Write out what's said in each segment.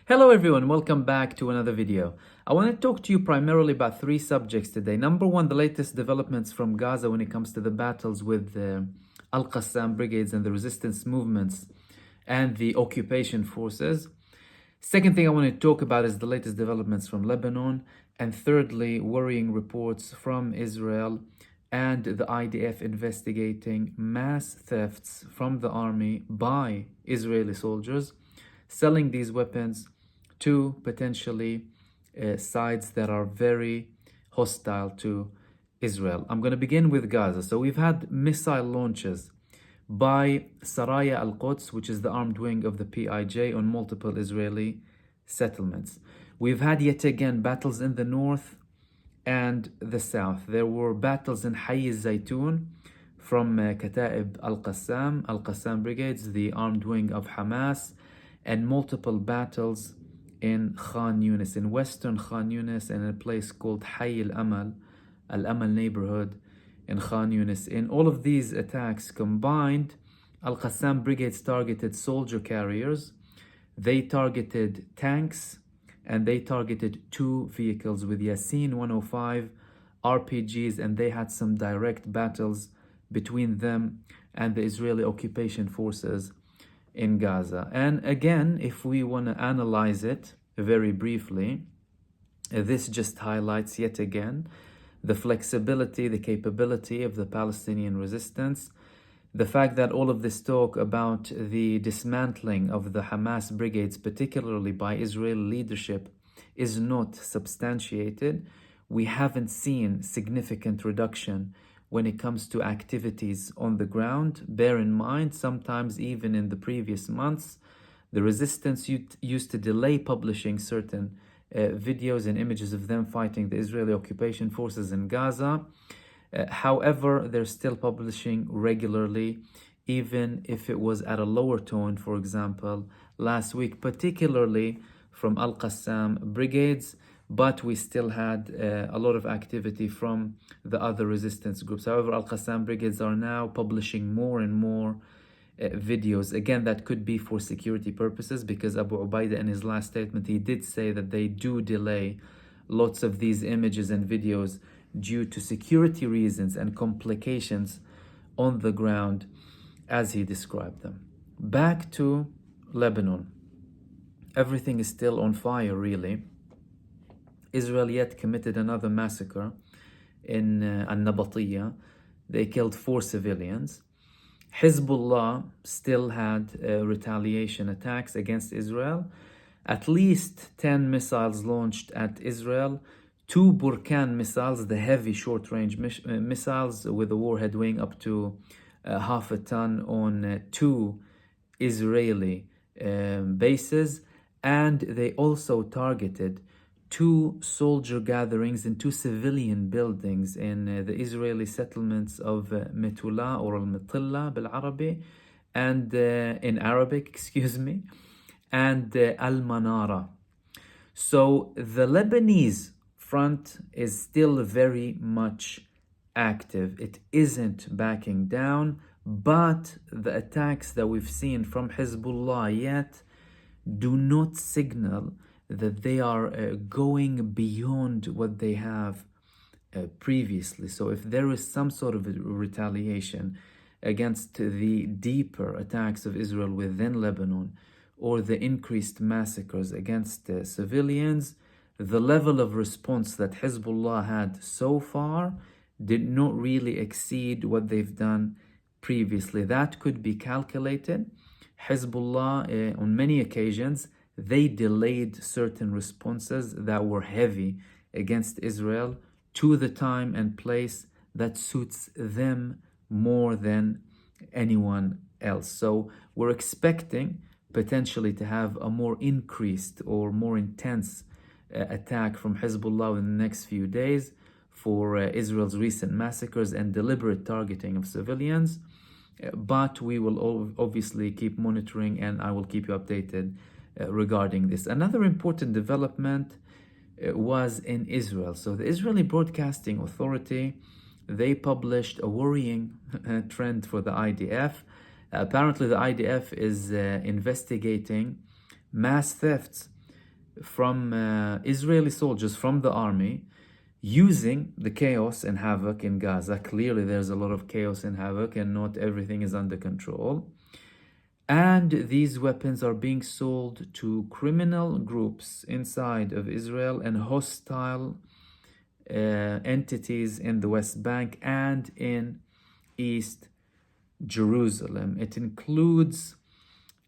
Hello everyone, welcome back to another video. I want to talk to you primarily about three subjects today. Number one, the latest developments from Gaza when it comes to the battles with the Al-Qassam brigades and the resistance movements and the occupation forces. Second thing I want to talk about is the latest developments from Lebanon. And thirdly, worrying reports from Israel and the IDF investigating mass thefts from the army by Israeli soldiers, selling these weapons to potentially sides that are very hostile to Israel. I'm going to begin with Gaza. So we've had missile launches by Saraya al-Quds, which is the armed wing of the PIJ, on multiple Israeli settlements. We've had yet again battles in the north and the south. There were battles in Hayy al-Zaytun from Kata'ib al-Qassam brigades, the armed wing of Hamas, and multiple battles in Khan Yunis, in western Khan Yunis, and in a place called Hayy al-Amal neighborhood in Khan Yunis. In all of these attacks combined, Al-Qassam brigades targeted soldier carriers, they targeted tanks, and they targeted two vehicles with Yaseen-105 RPGs, and they had some direct battles between them and the Israeli occupation forces in Gaza. And again, if we want to analyze it very briefly, this just highlights yet again the flexibility, the capability of the Palestinian resistance. The fact that all of this talk about the dismantling of the Hamas brigades, particularly by Israeli leadership, is not substantiated. We haven't seen significant reduction when it comes to activities on the ground. Bear in mind, sometimes even in the previous months, the resistance used to delay publishing certain videos and images of them fighting the Israeli occupation forces in Gaza. However, they're still publishing regularly, even if it was at a lower tone. For example, last week, particularly from Al-Qassam brigades, but we still had a lot of activity from the other resistance groups. However, Al-Qassam brigades are now publishing more and more videos. Again, that could be for security purposes, because Abu Ubaidah, in his last statement, he did say that they do delay lots of these images and videos due to security reasons and complications on the ground, as he described them. Back to Lebanon. Everything is still on fire, really. Israel yet committed another massacre in Al-Nabatiyya. They killed 4 civilians. Hezbollah still had retaliation attacks against Israel. At least 10 missiles launched at Israel. 2 Burkan missiles, the heavy short-range missiles with a warhead weighing up to half a ton, on 2 Israeli bases. And they also targeted 2 soldier gatherings and 2 civilian buildings in the Israeli settlements of Metula, or Al-Mitilla bil-Arabi, and in Arabic, and Al-Manara. So the Lebanese front is still very much active. It isn't backing down, but the attacks that we've seen from Hezbollah yet do not signal that they are going beyond what they have previously. So if there is some sort of retaliation against the deeper attacks of Israel within Lebanon, or the increased massacres against civilians, the level of response that Hezbollah had so far did not really exceed what they've done previously. That could be calculated. Hezbollah, on many occasions, they delayed certain responses that were heavy against Israel to the time and place that suits them more than anyone else. So we're expecting potentially to have a more increased or more intense attack from Hezbollah in the next few days for Israel's recent massacres and deliberate targeting of civilians. But we will obviously keep monitoring, and I will keep you updated regarding this. Another important development was in Israel. So the Israeli Broadcasting Authority, they published a worrying trend for the IDF. Apparently the IDF is investigating mass thefts from Israeli soldiers from the army using the chaos and havoc in Gaza. Clearly, there's a lot of chaos and havoc, and not everything is under control. And these weapons are being sold to criminal groups inside of Israel and hostile entities in the West Bank and in East Jerusalem. It includes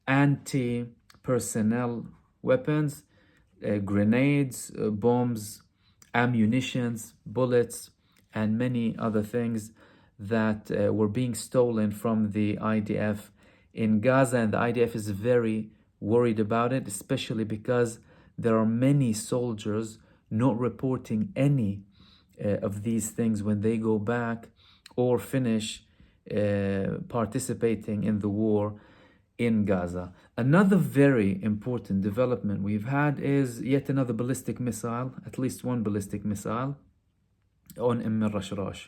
anti-personnel weapons, grenades, bombs, ammunitions, bullets, and many other things that were being stolen from the IDF in Gaza. And the IDF is very worried about it, especially because there are many soldiers not reporting any of these things when they go back or finish participating in the war in Gaza. Another very important development we've had is yet another ballistic missile, at least one ballistic missile on Rashrash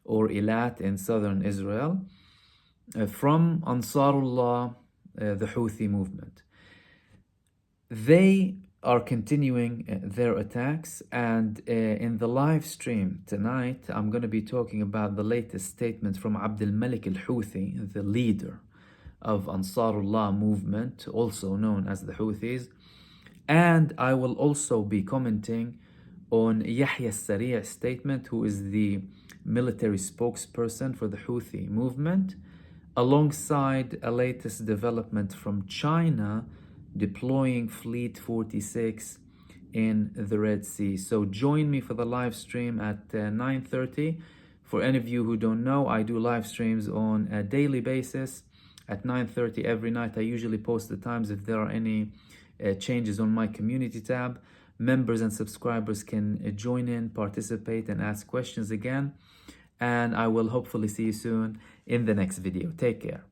or Eilat in southern Israel from Ansarullah, the Houthi movement. They are continuing their attacks, and in the live stream tonight I'm going to be talking about the latest statement from Abdul Malik al-Houthi, the leader of Ansarullah movement, also known as the Houthis. And I will also be commenting on Yahya Sari's statement, who is the military spokesperson for the Houthi movement, alongside a latest development from China deploying Fleet 46 in the Red Sea. So join me for the live stream at 9:30. For any of you who don't know, I do live streams on a daily basis at 9:30 every night. I usually post the times if there are any changes on my community tab. Members and subscribers can join in, participate, and ask questions again. And I will hopefully see you soon in the next video. Take care.